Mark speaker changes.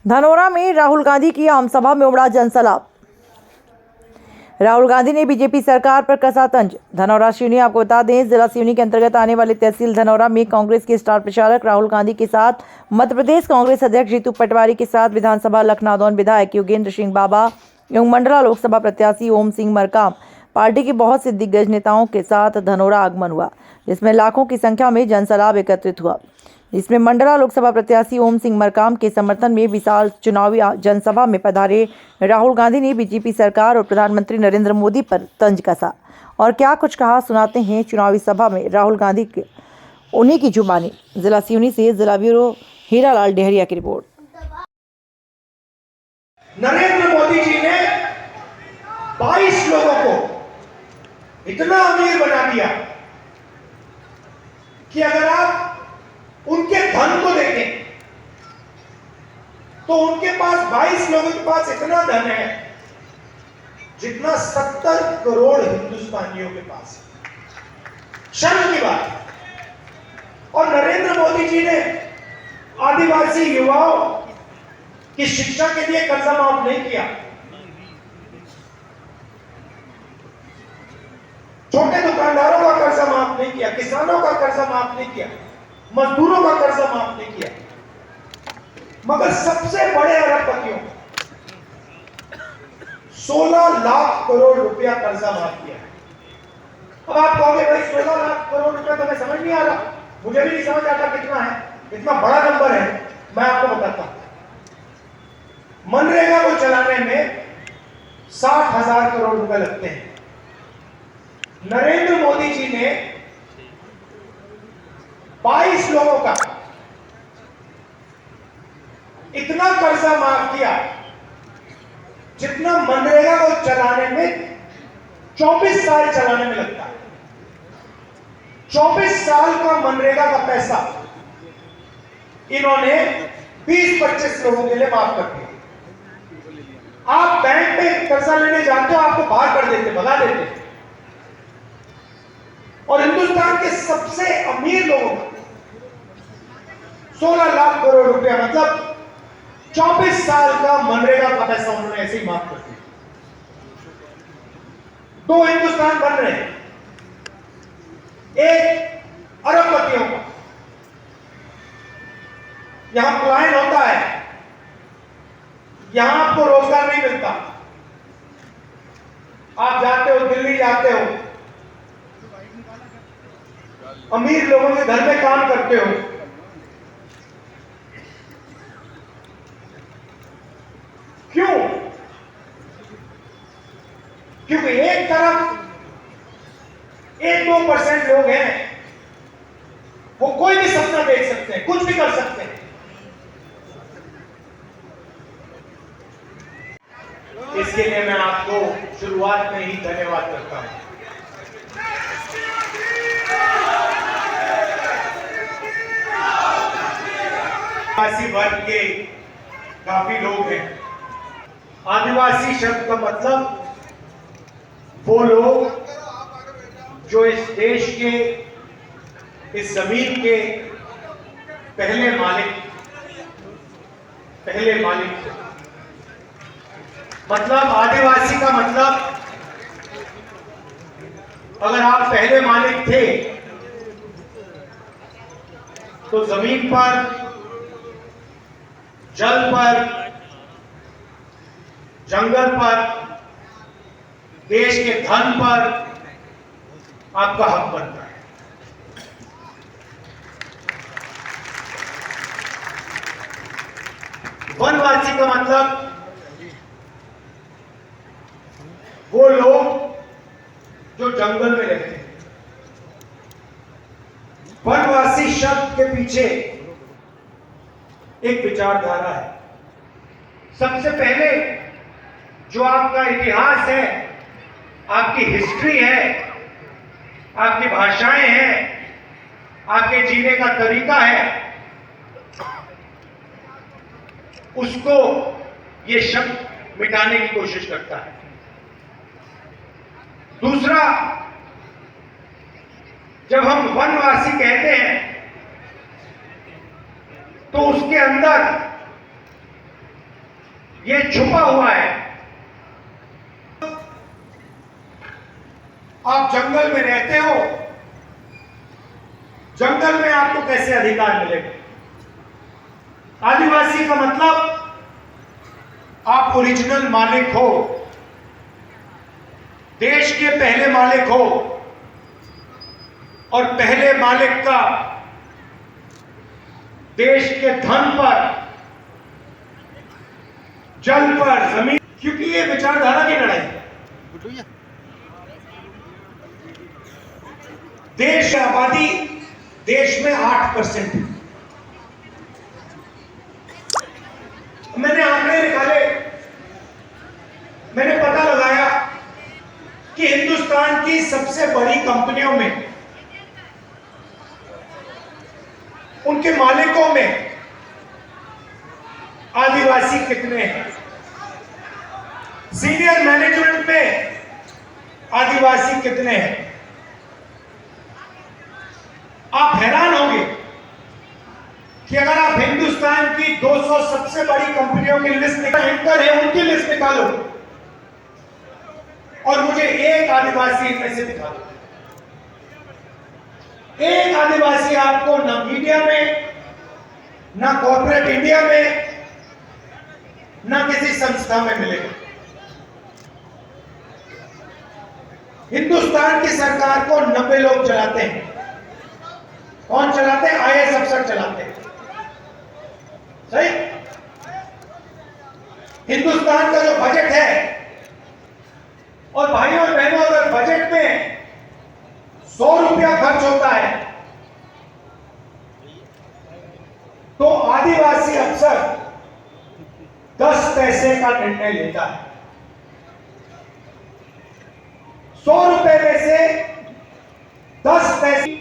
Speaker 1: धनोरा में राहुल गांधी की आमसभा में उमड़ा जनसैलाब। राहुल गांधी ने बीजेपी सरकार पर कसा तंज। धनौरा सिवनी, आपको बता दें, जिला सिवनी के अंतर्गत आने वाले तहसील धनौरा में कांग्रेस के स्टार प्रचारक राहुल गांधी के साथ मध्य प्रदेश कांग्रेस अध्यक्ष जीतू पटवारी के साथ विधानसभा लखनादौन विधायक योगेंद्र सिंह बाबा एवं मंडला लोकसभा प्रत्याशी ओम सिंह मरकाम पार्टी के बहुत से दिग्गज नेताओं के साथ धनौरा आगमन हुआ, जिसमें लाखों की संख्या में जनसैलाब एकत्रित हुआ। जिसमें मंडला लोकसभा प्रत्याशी ओम सिंह मरकाम के समर्थन में विशाल चुनावी जनसभा में पधारे राहुल गांधी ने बीजेपी सरकार और प्रधानमंत्री नरेंद्र मोदी पर तंज कसा। और क्या कुछ कहा, सुनाते हैं चुनावी सभा में राहुल गांधी के उन्हीं की जुबानी। जिला सिवनी से जिला ब्यूरो हीरालाल डेहरिया की रिपोर्ट।
Speaker 2: नरेंद्र मोदी जी ने 22 लोगों को इतना अमीर बना दिया कि अगर आप उनके धन को देखें तो उनके पास 22 लोगों के पास इतना धन है जितना 70 करोड़ हिंदुस्तानियों के पास है। शर्म की बात है। और नरेंद्र मोदी जी ने आदिवासी युवाओं की शिक्षा के लिए कर्जा माफ नहीं किया, छोटे दुकानदारों का कर्जा माफ नहीं किया, किसानों का कर्जा माफ नहीं किया, मजदूरों का कर्जा माफ नहीं किया, मगर सबसे बड़े अरबपतियों 16 लाख करोड़ रुपया कर्जा माफ किया। अब आप कहोगे भाई 16 लाख करोड़ रुपया तो मैं समझ नहीं आ रहा, मुझे भी नहीं समझ आता कितना है, इतना बड़ा नंबर है। मैं आपको बताता हूं, मनरेगा को चलाने में 60,000 करोड़ रुपए लगते हैं। नरेंद्र मोदी जी ने 22 लोगों का इतना कर्जा माफ किया जितना मनरेगा को चलाने में 24 साल चलाने में लगता है। 24 साल का मनरेगा का पैसा इन्होंने 20-25 लोगों के लिए माफ कर दिया। आप बैंक में कर्जा लेने जाते हो, आपको बाहर कर देते, भगा देते। और हिंदुस्तान के सबसे अमीर लोगों को 16 लाख करोड़ रुपया, मतलब 24 साल का मनरेगा का पैसा उन्होंने ऐसे ही माफ कर दिया। 2 हिंदुस्तान बन रहे हैं, एक अरबपतियों का, यहां पलायन होता है, यहां आपको रोजगार नहीं मिलता। आप जाते हो, दिल्ली जाते हो, अमीर लोगों के घर में काम करते हो, क्यों? क्योंकि एक तरफ 1-2% लोग हैं, वो कोई भी सपना देख सकते हैं, कुछ भी कर सकते हैं। इसके लिए मैं आपको शुरुआत में ही धन्यवाद करता हूं। आदिवासी वर्ग के काफी लोग हैं। आदिवासी शब्द का मतलब वो लोग जो इस देश के, इस जमीन के पहले मालिक थे। मतलब आदिवासी का मतलब, अगर आप पहले मालिक थे तो जमीन पर, जल पर, जंगल पर, देश के धन पर आपका हक बनता है। वनवासी का मतलब वो लोग जो जंगल में रहते हैं। वनवासी शब्द के पीछे एक विचारधारा है। सबसे पहले जो आपका इतिहास है, आपकी हिस्ट्री है, आपकी भाषाएं हैं, आपके जीने का तरीका है, उसको ये शब्द मिटाने की कोशिश करता है। दूसरा, जब हम वनवासी कहते हैं तो उसके अंदर ये छुपा हुआ है। आप जंगल में रहते हो, जंगल में आपको कैसे अधिकार मिलेगा? आदिवासी का मतलब आप ओरिजिनल मालिक हो, देश के पहले मालिक हो, और पहले मालिक का देश के धन पर, जल पर, जमीन, क्योंकि ये विचारधारा की लड़ाई है। देश की आबादी देश में 8% है। मैंने आंकड़े निकाले, मैंने पता लगाया कि हिंदुस्तान की सबसे बड़ी कंपनियों में, उनके मालिकों में आदिवासी कितने हैं? सीनियर मैनेजमेंट में आदिवासी कितने हैं? आप हैरान होंगे कि अगर आप हिंदुस्तान की 200 सबसे बड़ी कंपनियों की लिस्ट एंकर है, उनकी लिस्ट निकालो और मुझे एक आदिवासी इनमें से दिखा दो। एक आदिवासी आपको ना मीडिया में, ना कॉर्पोरेट इंडिया में, ना किसी संस्था में मिलेगा। हिंदुस्तान की सरकार को 90 लोग चलाते हैं। कौन चलाते हैं? आईएएस अफसर चलाते हैं। सही? हिंदुस्तान का जो बजट है, और भाइयों और बहनों, अगर बजट में 100 रुपया खर्च होता है तो आदिवासी अफसर 10 पैसे का निर्णय लेता है। 100 रुपए में से 10 पैसे